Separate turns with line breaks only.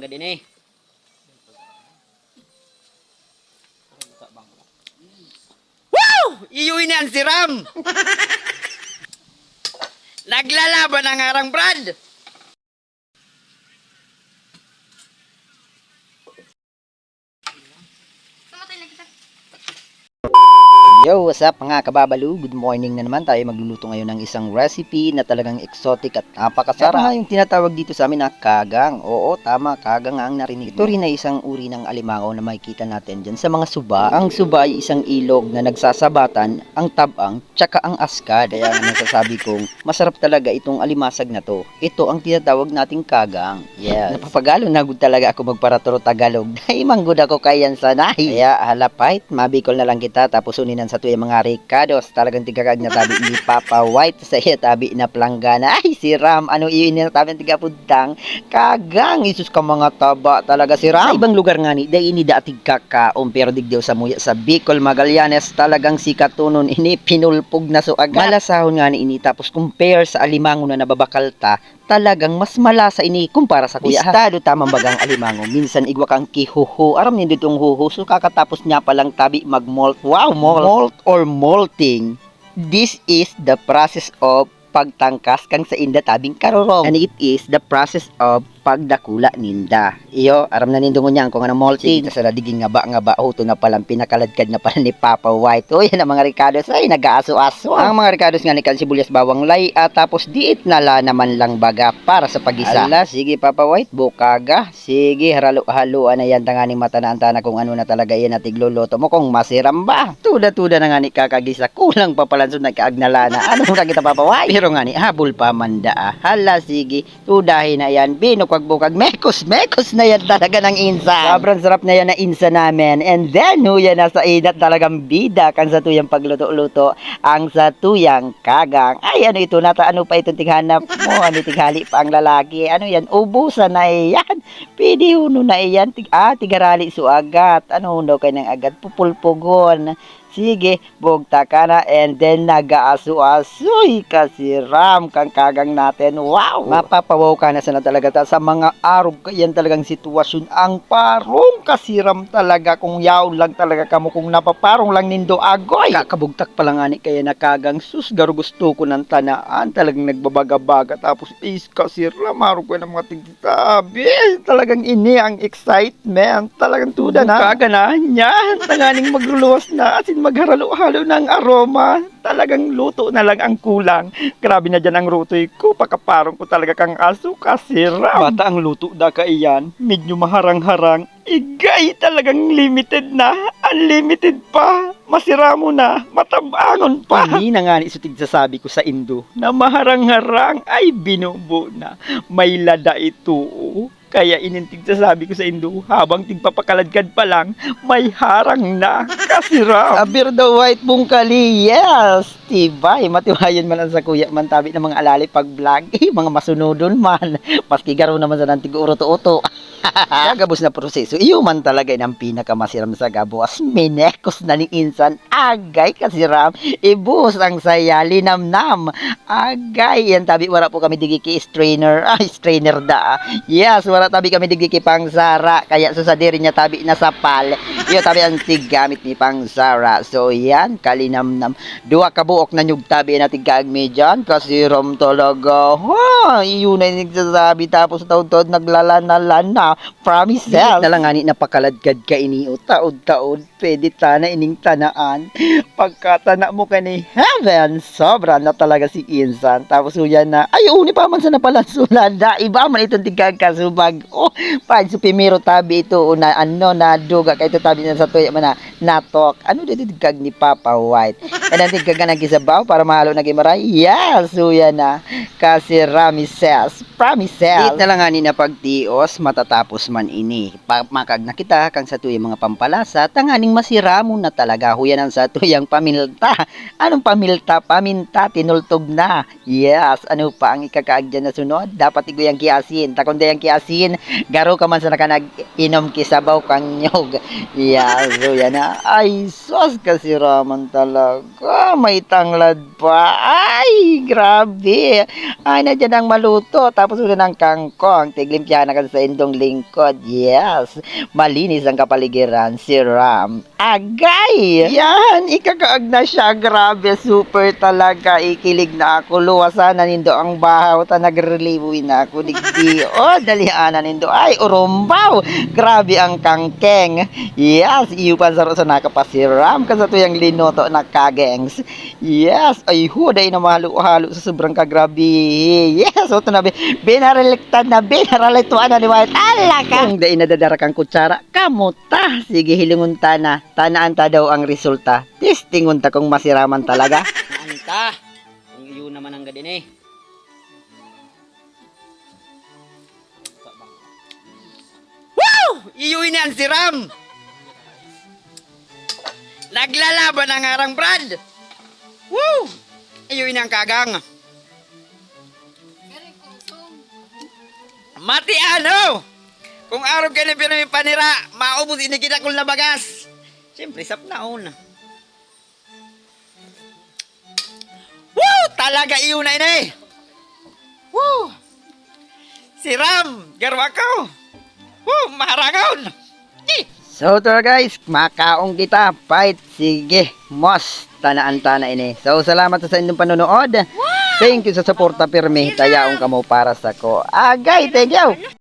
Enggak ini. Wow! Iyo ini ang siram. Naglalaban ang arang Brad. Yo, what's up mga kababalu? Good morning na naman. Tayo magluluto ngayon ng isang recipe na talagang exotic at napakasarap. Ito nga yung tinatawag dito sa amin na kagang. Oo, tama, kagang nga ang narinig. Ito rin ay isang uri ng alimango na makikita natin dyan sa mga suba. Ang suba ay isang ilog na nagsasabatan ang tabang tsaka ang askad. Kaya nga nasasabi kong masarap talaga itong alimasag na to. Ito ang tinatawag nating kagang. Yes. Napapagalo na gud talaga ako magparaturo Tagalog. Naimanggod ako kayan sanay. Kaya halapait, mabikol na lang kita tapos uninan sa tuya mga Ricados, talagang tigagag na tabi ni Papa White sa iya tabi na planggana. Ay si Ram, ano iyon na tabi tiga pudang kagang isus ka mga taba talaga si Ram. Sa ibang lugar nga ni day ini datig kakaon pero digdew sa muya sa Bicol Magallanes talagang sikatunon ini pinulpog na so agad. Malasahon nga ni ini tapos compare sa alimango na nababakalta talagang mas malasa ini kumpara sa kuya. Estado tamang bagang alimango. Minsan igwa kang kihuhu. Aram niyo ditong huhu. So kakatapos niya palang tabi mag-molt. Wow, molt or molting. This is the process of pagtangkas kang sa inda tabing karorong. And it is the process of pagdakula ninda. Iyo, aram na nindo ngunyan kung ano molting. Sige, sa diging nga ba, to na palang pinakaladkad na pala ni Papa White. O, yan ang mga Ricados ay nag-aaso-aso. Ang mga Ricados nga ni kan sibuyas bawang lay at tapos diit na la naman lang baga para sa pagisa. Ala, sige Papa White, bukaga. Sige, halo-haluan na yan tanganing mata na antana kung ano na talaga yan at igluluto mo kung masiram ba. Tuda-tuda na nga ni kakagisa. Kulang pa pala so nagkaagnala na. Ano na kita Papa White? Pero nga ni, habol pa manda. Hala, sige, tudahin na yan. Bukag mekos na yan talaga ng insa. Sobrang sarap na yan na insa namin. And then, yan nasa inat talagang bida kan sa tuyang pagluto-luto. Ang sa tuyang kagang. Ay, ano ito? Ano pa itong tighanap mo? Ano tighali pa ang lalaki? Ano yan? Ubusan na yan. Pidi huno na yan. Tigarali suagat. Ano huno kayo ng agad? Pupulpugon. Sige, bugta ka na and then nag-aaso-asoy kasi Ram kang kagang natin. Wow! Mapapawaw ka na sana talaga sa mga araw kayan talagang sitwasyon. Ang parong kasi Ram talaga kung yaw lang talaga kamo kung napaparong lang nindo agoy. Kakabugtak pa lang ani kaya nakagang sus garo gusto ko ng tanaan. Talagang nagbabaga-baga tapos is kasi Ram araw ko ng mga tigsabi. Talagang ini ang excitement. Talagang tuda na. Kaganahan niya. Tanganing magluluwas na asin magharalo-halo ng aroma. Talagang luto na lang ang kulang. Grabe na dyan ang lutoy ko. Pakaparong ko talaga kang aso kasi Ram. Bata ang luto da ka iyan. Medyo maharang-harang. Igay talagang limited na. Unlimited pa. Masira mo na. Matabangon pa. Hindi na nga isutig sasabi ko sa Indo na maharang-harang ay binubo na. May lada ito. Kaya inintig sasabi ko sa Indo, habang tigpapakaladkad pa lang, may harang na. Kasi Ram. Abir the white bungkali, yes. Tibay, matiwayan man ang sa kuya man tabi ng mga alali pag vlog. Mga masunodon man. Maski garo naman sa nantig uroto-uto. Kagabos na proseso, iyo man talaga ng pinakamasiram sa gabuas. Minekos na ni insan. Agay kasi Ram. Ibus ang saya, linamnam. Agay, yan tabi wala po kami digiki strainer. Ay, strainer da. Yes, wala tabi kami digiki pang Zara. Kaya susadiri niya tabi na sapal. Iyo tabi ang gamit ni pang Zara. So yan, kalinamnam. Dua kabuok na nyug tabi na tigagmi dyan. Kasi Ram talaga. Ha, iyo na yung nagsasabi. Tapos taod-taod naglalanalan na. Promise self. Na lang ani napakaladkad ka ini. Taod-taod. Pwede tana ining tanaan. Pagkatana mo ka ni heaven. Sobra na talaga si insan. Tapos yan na. Ay, uni pa man sa napalansulada. Iba man itong tigagkasubag. Oh, pag supimiro tabi ito. Na ano na duga. Kaya ito tabi na sa tuya man na natok. Ano dito tigag ni Papa White? And ang tigag na gisabaw para mahalo na gimaray. Yes, so yan na. Kasi Ramises. Promises. Di na lang ani na pagtios. Matatapos man ini. Makag na kita kang sa tuyang mga pampalasa. Tanganing masira mo na talaga. Huyan ang sa tuyang pamilta. Anong pamilta? Paminta. Tinultog na. Yes. Ano pa ang ikakaag dyan na sunod? Dapat igo yung kiasin. Takonda yung kiasin. Garo ka man sa nakanag-inom kisabaw kang nyog. Yeah, so yan na. Ay, sus kasi raman talaga. May tanglad pa. Ay, grabe. Ay, nandiyan ang maluto. Tapos ulo ng kangkong. Tiglimpyahan na kasi sa indong lingkod. Yes. Malinis ang kapaligiran. Si Ram. Agay! Yan, ikakaag na siya. Grabe, super talaga. Ikilig na ako. Luwasan na nindo ang bahaw. Ta nagrelibuin na ako. Digdi. Oh, dalihanan nindo. Ay, urumbaw. Grabe ang kangkeng. Yes, iupan sa sa nakapasiram. Kasi ito yung linoto na kagengs. Yes, ay huday na mahalo-halo sa sobrang kagrabe. Yes, ito na. Binaraliktad na. Binaralituan na ni White. Alaka! Kung dahil nadadara kang kutsara, kamuta. Sige, hilingon ta na. Tanaan ta daw ang resulta. Testingon ta kung masiraman talaga.
Anta, kung iyo naman ang gadin eh. Woo! Iyo ini ang siram. Naglalaban ang arang Brad. Woo! Iyo ini ang kagang. Mati ano? Kung araw ka na panira, maubos inikita kong labagas. Siyempre, sapnaon. Woo! Talaga iyo na ini. Woo! Si Ram, garwa ko. Woo! Maharangon.
So, to guys, makaong kita. Fight. Sige, mos. Tanaan-tana ini. So, salamat sa inyong panonood. Thank you sa suporta pirmi. Tayaong kamo para sa ko. Agay, thank you.